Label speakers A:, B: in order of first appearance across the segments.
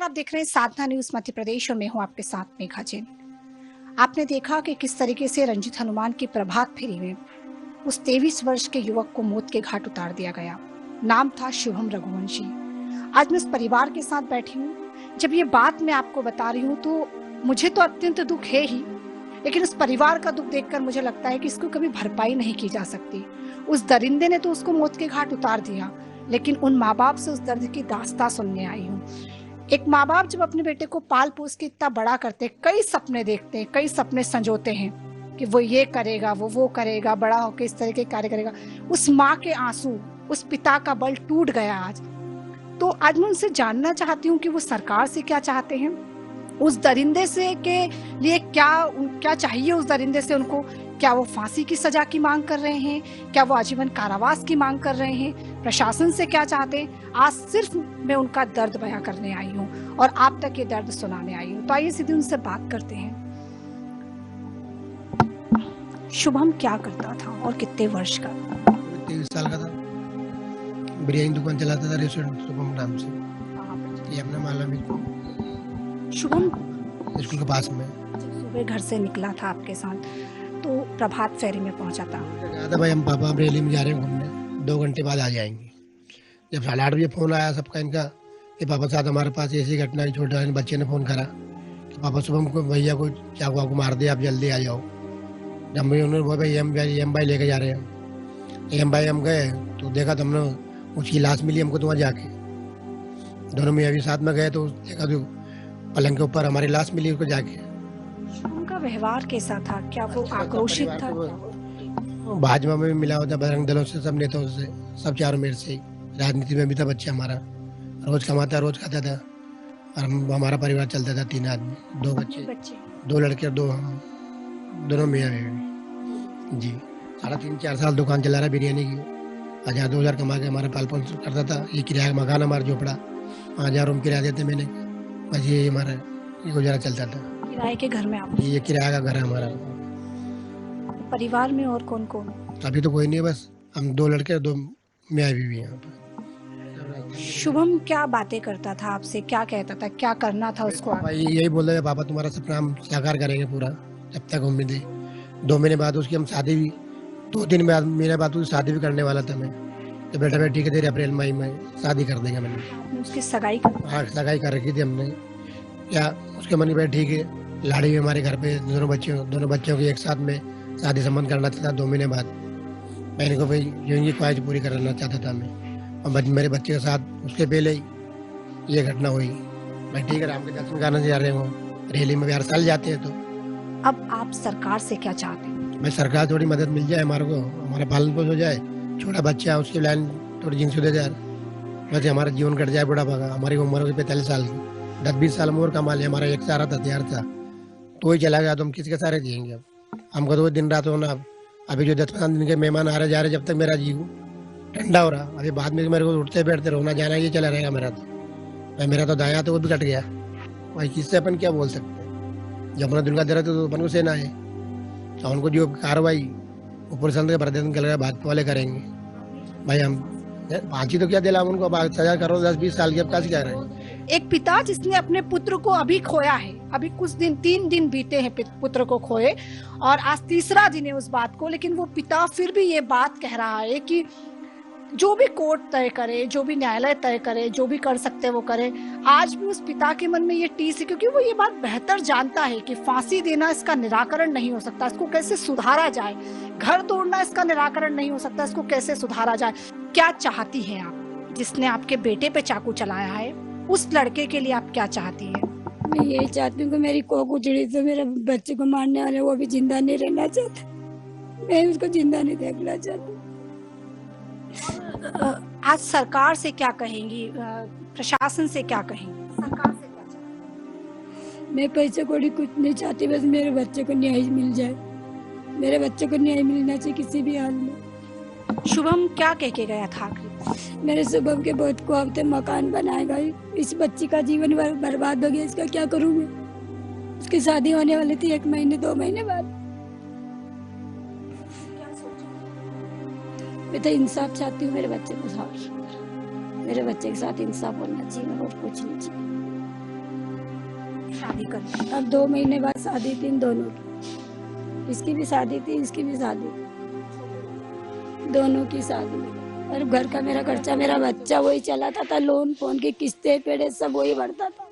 A: नमस्कार, आप देख रहे हैं साधना न्यूज मध्य प्रदेश और मैं हूं आपके साथ मेघा जैन। आपने देखा कि किस तरीके से रंजित हनुमान की प्रभात फेरी में उस 23 वर्ष के युवक को मौत के घाट उतार दिया गया। नाम था शुभम रघुवंशी। आज मैं उस परिवार के साथ बैठी हूँ। जब ये बात मैं आपको बता रही हूँ तो मुझे तो अत्यंत दुख है ही, लेकिन उस परिवार का दुख देखकर मुझे लगता है कि इसको कभी भरपाई नहीं की जा सकती। उस दरिंदे ने तो उसको मौत के घाट उतार दिया, लेकिन उन माँ बाप से उस दर्द की दास्तां सुनने आई हूँ। एक माँ बाप जब अपने बेटे को पाल पोस के इतना बड़ा करते, कई सपने देखते हैं, कई सपने संजोते हैं कि वो ये करेगा, वो करेगा, बड़ा होकर इस तरह के कार्य करेगा। उस माँ के आंसू, उस पिता का बल टूट गया आज। तो आज मैं उनसे जानना चाहती हूँ कि वो सरकार से क्या चाहते हैं, उस दरिंदे से के लिए क्या चाहिए उस दरिंदे से उनको। क्या वो फांसी की सजा की मांग कर रहे हैं, क्या वो आजीवन कारावास की मांग कर रहे हैं, प्रशासन से क्या चाहते हैं। आज सिर्फ मैं उनका दर्द बयां करने आई हूँ और आप तक ये दर्द सुनाने आई हूँ। तो आइए सीधे उनसे बात करते हैं। शुभम क्या करता था और कितने वर्ष का?
B: 23 साल का था। बिरयानी दुकान चलाता था, रेस्टोरेंट शुभम नाम से। ये अपना माला में
A: शुभम
B: स्कूल के पास में।
A: सुबह घर से निकला था आपके साथ, तो प्रभात फेरी में पहुंचा था।
B: कहा था भाई हम पापा बरेली में जा रहे हैं घूमने, 2 घंटे बाद आ जाएंगे। जब 8:30 बजे फोन आया सबका इनका कि पापा साथ हमारे पास ऐसी घटना है, छोटे बच्चे ने फोन करा कि पापा शुभम को भैया को चाकू वाकू मार दिया, आप जल्दी आ जाओ। जब मैं उन्होंने बोला भाई एम भाई लेके जा रहे हैं, एम भाई हम गए तो देखा तो हमने उसकी लाश मिली हमको तो वहाँ जाके। दोनों में अभी साथ में गए तो देखा तो पलंग के ऊपर हमारी लाश मिली उसको जाके।
A: उनका व्यवहार कैसा था? क्या वो आक्रोशित था?
B: भाजपा में भी मिला होता, बजरंग दलों से, सब नेताओं से, सब चारों मेरे से। राजनीति में भी था बच्चा हमारा, रोज कमाता रोज खाता था। और हमारा परिवार चलता था, 3 आदमी, 2 बच्चे, 2 लड़के और 2 हम, दोनों मियाँ बीवी जी। 3.5-4 साल दुकान चला रहा बिरयानी की। 1000-2000 कमा के हमारा पाल पोस करता था। ये किराया का मकान हमारा झोपड़ा, 5000 रूम किराया देते मैंने, बस ये हमारा ये गुजारा चलता था।
A: किराए के घर में आप?
B: ये किराया का घर है हमारा।
A: परिवार में और कौन कौन?
B: अभी तो कोई नहीं, बस हम 2 लड़के और 2 मियाँ बीवी यहाँ पर।
A: शुभम क्या बातें करता था आपसे, क्या कहता था, क्या करना था उसको?
B: भाई यही बोल रहे पापा तुम्हारा सपना हम साकार करेंगे पूरा, जब तक उम्मीद है। 2 महीने बाद उसकी हम शादी भी, 2-3 महीने बाद उसकी शादी भी करने वाला था मैं। तो बेटा ठीक है तेरे अप्रैल मई में शादी कर देंगे मैंने।
A: आपने उसकी सगाई
B: हाँ सगाई कर रखी थी हमने। क्या उसके मन में ठीक है, लाड़ी भी हमारे घर पे, दोनों बच्चों की एक साथ में शादी संबंध करना था 2 महीने बाद। मैंने को भाई जो ख्वाहिश पूरी करना चाहता था मैं, और मेरे बच्चे के साथ उसके पहले ही ये घटना हुई। मैं ठीक है राम के दर्शन करने जा रहे हूँ, रैली में भी हर साल जाते हैं। तो
A: अब आप सरकार से क्या चाहते हैं?
B: मैं सरकार थोड़ी मदद मिल जाए हमारे को, हमारा पालन पोषण हो जाए, छोटा बच्चा है उसकी लाइन थोड़ी जिंक दे जाए, वैसे हमारा जीवन कट जाए बुढ़ापा का। हमारी उम्र होगी 45 साल की, 10-20 साल उम्र कमा लिया, हमारा एक सहारा था, तैयार था, तो ही चला गया तो हम किसके सहारे जिएंगे। अब हमको तो दिन रात होना। अभी जो 10-15 दिन के मेहमान आ रहे जा रहे, जब तक मेरा जीव ठंडा हो रहा, अभी बाद में मेरे को उठते बैठते रोना जाना ये चला रहेगा मेरा तो। मेरा तो दाया तो वो भी कट गया भाई, किससे अपन क्या बोल सकते हैं। जब अपना दिल का दर्द तो अपन को सहना है, तो उनको जो कार्रवाई ऊपर संत के प्रदर्शन कर भाजपा वाले करेंगे। भाई हम फांसी तो क्या दिला उनको, अब सजा करो 10-20 साल की, अब कैसे कह रहे हैं।
A: एक पिता जिसने अपने पुत्र को अभी खोया है, अभी कुछ दिन 3 दिन बीते हैं पुत्र को खोए, और आज तीसरा दिन है उस बात को, लेकिन वो पिता फिर भी ये बात कह रहा है कि जो भी कोर्ट तय करे, जो भी न्यायालय तय करे, जो भी कर सकते हैं वो करे। आज भी उस पिता के मन में ये टीस है, क्योंकि वो ये बात बेहतर जानता है कि फांसी देना इसका निराकरण नहीं हो सकता, इसको कैसे सुधारा जाए। घर तोड़ना इसका निराकरण नहीं हो सकता, इसको कैसे सुधारा जाए। क्या चाहती हैं आप? जिसने आपके बेटे पे चाकू चलाया है, उस लड़के के लिए आप क्या चाहती हैं?
C: मैं यही चाहती हूँ कि मेरी कोख उजड़ी तो मेरे बच्चे को मारने वाले वो भी जिंदा नहीं रहना चाहता, मैं उसको जिंदा नहीं देखना चाहती।
A: आज सरकार से क्या कहेंगी, प्रशासन से क्या कहेंगी, सरकार से क्या चाहती?
C: मैं पैसे कोड़ी कुछ नहीं चाहती, बस मेरे बच्चे को न्याय मिल जाए। मेरे बच्चे को न्याय मिलना चाहिए किसी भी हाल में।
A: शुभम क्या कह के गया था आखिर?
C: मेरे शुभम के बहुत ख्वाब थे, मकान बनाएगा, इस बच्ची का जीवन बर्बाद हो गया, इसका क्या करूँ मैं। उसकी शादी होने वाली थी 1 महीने 2 महीने बाद। मैं तो इंसाफ चाहती हूँ मेरे बच्चे के साथ, मेरे बच्चे के साथ इंसाफ होना चाहिए और कुछ नहीं चाहिए।
A: शादी कर ली?
C: अब 2 महीने बाद शादी थी इन दोनों की। इसकी भी शादी थी, इसकी भी शादी थी, दोनों की शादी। और घर का मेरा खर्चा, मेरा बच्चा वही चलाता था, लोन फोन की किस्तें पेड़े सब वही भरता था।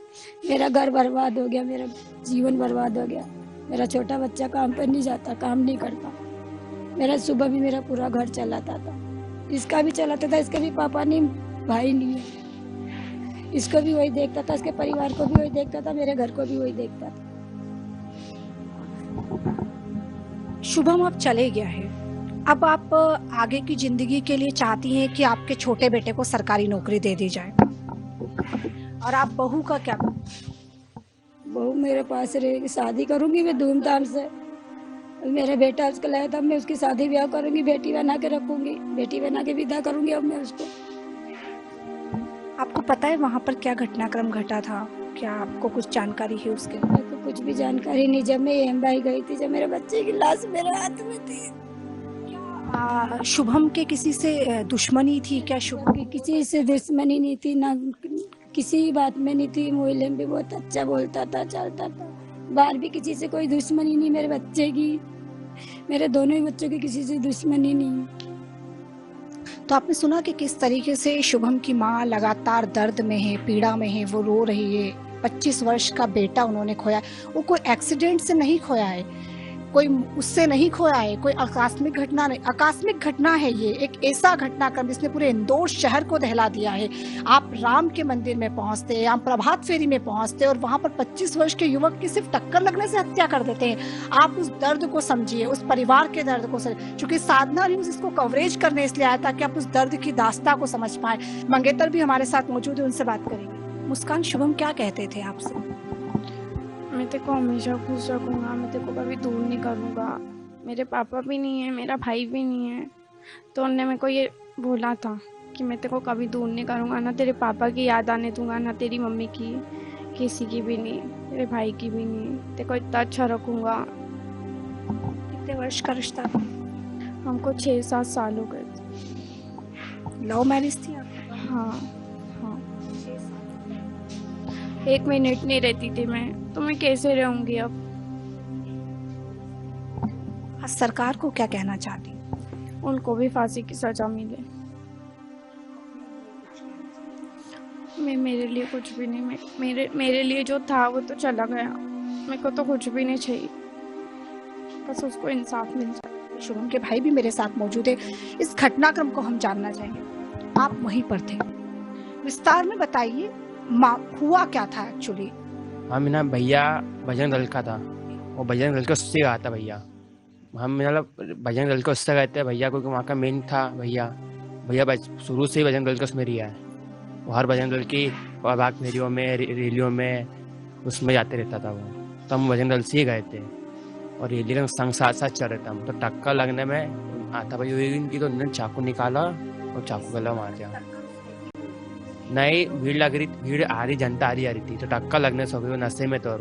C: मेरा घर बर्बाद हो गया, मेरा जीवन बर्बाद हो गया। मेरा छोटा बच्चा काम पर नहीं जाता, काम नहीं करता। मेरा सुबह भी मेरा पूरा घर चलाता था, इसका भी चलाता था। इसका भी पापा नहीं, भाई नहीं है, इसको भी वही देखता था, इसके परिवार को भी वही देखता था, मेरे घर को भी वही देखता था।
A: शुभम अब चले गया है, अब आप आगे की जिंदगी के लिए चाहती हैं कि आपके छोटे बेटे को सरकारी नौकरी दे दी जाए, और आप बहू का क्या?
C: बहू मेरे पास रहेगी, शादी करूंगी मैं धूमधाम से। मेरा बेटा आजकल आया था, मैं उसकी शादी ब्याह करूंगी, बेटी बना के रखूंगी, बेटी बना के विदा करूंगी अब मैं उसको।
A: आपको पता है वहाँ पर क्या घटनाक्रम घटा था? क्या आपको कुछ जानकारी है उसके?
C: मेरे को कुछ भी जानकारी नहीं। जब मैं एम्बाई गई थी, जब मेरे बच्चे की लाश मेरे हाथ में थी।
A: शुभम के किसी से दुश्मनी थी क्या? शुभम की
C: किसी से दुश्मनी नहीं थी, ना किसी बात में नहीं थी। मोहल्ले में भी बहुत अच्छा बोलता था, चलता था। बाहर भी किसी से कोई दुश्मनी नहीं। मेरे बच्चे की, मेरे दोनों ही बच्चों की किसी से दुश्मनी नहीं।
A: तो आपने सुना कि किस तरीके से शुभम की माँ लगातार दर्द में है, पीड़ा में है, वो रो रही है। 25 वर्ष का बेटा उन्होंने खोया। वो कोई एक्सीडेंट से नहीं खोया है, कोई उससे नहीं खोया है, कोई आकस्मिक घटना नहीं। आकस्मिक घटना है ये, एक ऐसा घटनाक्रम जिसने पूरे इंदौर शहर को दहला दिया है। आप राम के मंदिर में पहुंचते, आप प्रभात फेरी में पहुंचते और वहां पर 25 वर्ष के युवक की सिर्फ टक्कर लगने से हत्या कर देते हैं। आप उस दर्द को समझिए, उस परिवार के दर्द को समझिए। चूंकि साधना न्यूज इसको कवरेज करने इसलिए आया ताकि आप उस दर्द की दास्तां को समझ पाए। मंगेतर भी हमारे साथ मौजूद है, उनसे बात करेंगे। मुस्कान, शुभम क्या कहते थे आपसे?
D: मैं तेरे को हमेशा खुश रखूँगा, मैं तेरे को कभी दूर नहीं करूँगा। मेरे पापा भी नहीं है, मेरा भाई भी नहीं है, तो उनने मेरे को ये बोला था कि मैं तेरे को कभी दूर नहीं करूँगा, ना तेरे पापा की याद आने दूंगा, ना तेरी मम्मी की, किसी की भी नहीं, तेरे भाई की भी नहीं। तेरे को इतना अच्छा रखूँगा।
A: कितने वर्ष का रिश्ता था?
D: हमको 6-7 साल हो गए थे।
A: लव मैरिज थी आपकी?
D: हाँ हाँ, 1 मिनट नहीं रहती थी मैं, तो मैं कैसे रहूँगी अब?
A: सरकार को क्या कहना चाहती?
D: उनको भी फांसी की सजा मिले। मेरे लिए कुछ भी नहीं, मेरे लिए जो था वो तो चला गया, मेरे को तो कुछ भी नहीं चाहिए, बस उसको इंसाफ मिल जाए।
A: शुभम के भाई भी मेरे साथ मौजूद है, इस घटनाक्रम को हम जानना चाहेंगे। आप वहीं पर थे, विस्तार में बताइए, हुआ क्या था एक्चुअली?
E: हम ना भैया बजरंग दल का था, वो बजरंग दल के उससे गया था भैया। हम मतलब बजरंग दल के उससे गए थे भैया, क्योंकि वहाँ का मेन था भैया शुरू से ही बजरंग दल का उसमें रिया है। वो हर बजरंग दल की प्रभात फेरियों में, रैलियों में, उसमें जाते रहता था वो। तो हम बजरंग दल से ही गए थे और रैली का संग साथ साथ चल रहे थे हम। तो टक्कर लगने में आता भाई हुई इनकी, तो उन्होंने चाकू निकाला और चाकू गला मार दिया। नहीं, भीड़ लग रही, भीड़ आ रही, जनता आ रही थी, तो टक्कर लगने से हो गई। वो नशे में तो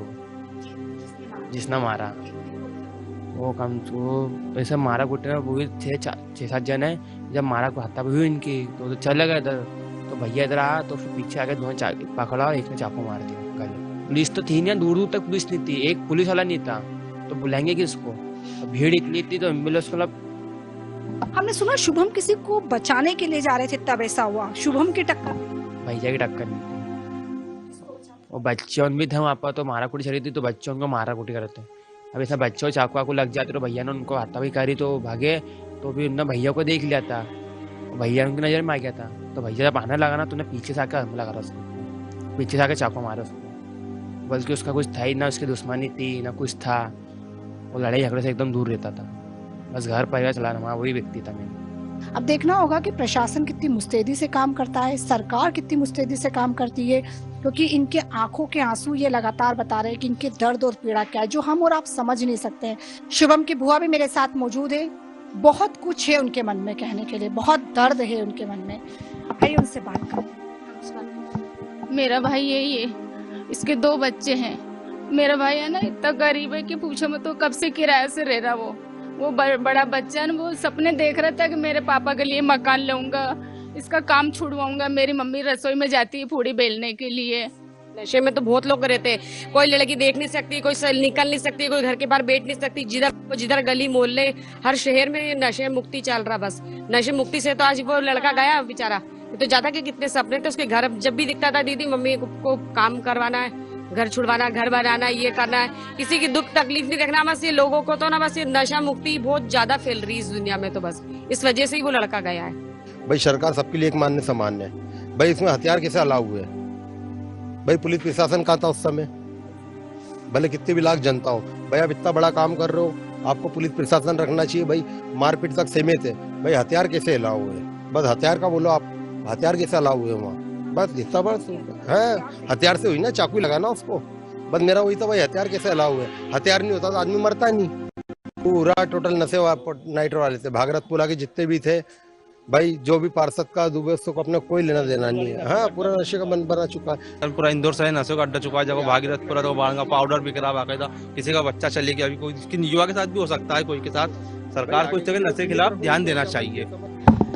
E: जिसने मारा वो कम वो ऐसे मारा गुटे में, वो भी 6-7 जन है। जब मारा को हत्या हुई इनकी, तो चले गए इधर। तो भैया इधर आया तो फिर पीछे आके दोनों पकड़ा और एक ने चाकू मार दिया गले। पुलिस तो थी नहीं, दूर दूर तक पुलिस नहीं थी, एक पुलिस वाला नहीं था, तो बुलाएंगे किसको? भीड़ इतनी थी तो एम्बुलेंस मतलब।
A: हमने सुना शुभम किसी को बचाने के लिए जा रहे थे, तब ऐसा हुआ। शुभम की टक्कर
E: भैया की टक्कर नहीं थी, वो बच्चों भी थे वहाँ पर, तो मारा कुटी चली थी, तो बच्चों को मारा कुटी करते। अब ऐसा बच्चों चाकू वाकू लग जाते, तो भैया ने उनको हत्या भी करी, तो भागे। तो भी उन्होंने भैया को देख लिया था, भैया उनकी नजर में आ गया था। तो भैया जब आने लगा ना, तो उन्हें पीछे से आकर हमला करा उसको, पीछे से आकर चाकू मारा उसको। बल्कि उसका कुछ था ही ना, उसकी दुश्मनी थी ना कुछ था, वो लड़ाई झगड़े से एकदम दूर रहता था, बस घर परिवार चलाना, वहाँ वही व्यक्ति था मैं।
A: अब देखना होगा कि प्रशासन कितनी मुस्तैदी से काम करता है, सरकार कितनी मुस्तैदी से काम करती है, क्योंकि इनके आंखों के आंसू ये लगातार बता रहे हैं कि इनके दर्द और पीड़ा क्या है, जो हम और आप समझ नहीं सकते हैं। शुभम की बुआ भी मेरे साथ मौजूद है, बहुत कुछ है उनके मन में कहने के लिए, बहुत दर्द है उनके मन में। आइए उनसे बात करें।
D: मेरा भाई यही है, इसके 2 बच्चे हैं। मेरा भाई है ना, इतना गरीब है कि पूछो मत, तो कब से किराए से रह रहा वो बड़ा बच्चा है, वो सपने देख रहा था कि मेरे पापा के लिए मकान लूंगा, इसका काम छुड़वाऊंगा। मेरी मम्मी रसोई में जाती है पूड़ी बेलने के लिए,
F: नशे में तो बहुत लोग रहते हैं, कोई लड़की देख नहीं सकती, कोई निकल नहीं सकती, कोई घर के बाहर बैठ नहीं सकती, जिधर गली मोहल्ले हर शहर में नशे मुक्ति चल रहा। बस नशे मुक्ति से तो आज वो लड़का गया बेचारा, तो ज्यादा के कितने सपने थे उसके। घर जब भी दिखता था दीदी मम्मी को काम करवाना है, घर छुड़वाना, घर बनाना, ये करना है, किसी की दुख तकलीफ नहीं देखना। बस ये लोगों को तो ना बस ये नशा मुक्ति बहुत ज्यादा फैल रही है इस दुनिया में, तो बस इस वजह से ही वो लड़का गया है।
G: भाई सरकार सबके लिए एक मान्य सामान्य है। भाई इसमें हथियार कैसे अलाउ हुए? भाई पुलिस प्रशासन कहाँ था उस समय? भले कितने भी लाख जनता हो, भाई आप इतना बड़ा काम कर रहे हो, आपको पुलिस प्रशासन रखना चाहिए। भाई मारपीट तक सीमित है, भाई हथियार कैसे अलाउ हुए? बस हथियार का बोलो आप, हथियार कैसे अलाउ हुए वहाँ? बस इतना बस है, हथियार से हुई ना, चाकू लगाना उसको। बस मेरा वही था, भाई हथियार कैसे अलाउ हुए? हथियार नहीं होता तो आदमी मरता नहीं। पूरा टोटल नशे नाइट वाले थे, भागरतपुरा के जितने भी थे भाई, जो भी पार्षद का दुबे को अपने कोई लेना देना नहीं है। हाँ, पूरा नशे का मन बना चुका है।
H: कल पूरा इंदौर शहर नशे का अड्डा चुका है। जब भागीरथपुरा तो बाढ़ का पाउडर बिक रहा बाकायदा, किसी का बच्चा चले गया, अभी कोई किसी युवा के साथ भी हो सकता है, कोई के साथ। सरकार को इस तरह नशे के खिलाफ ध्यान देना चाहिए।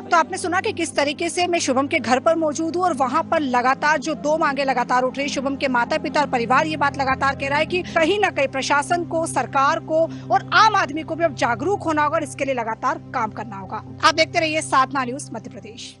A: तो आपने सुना कि किस तरीके से मैं शुभम के घर पर मौजूद हूँ और वहाँ पर लगातार जो दो मांगे लगातार उठ रही। शुभम के माता पिता और परिवार ये बात लगातार कह रहा है कि कहीं न कहीं प्रशासन को, सरकार को और आम आदमी को भी अब जागरूक होना होगा और इसके लिए लगातार काम करना होगा। आप देखते रहिए साधना न्यूज़ मध्य प्रदेश।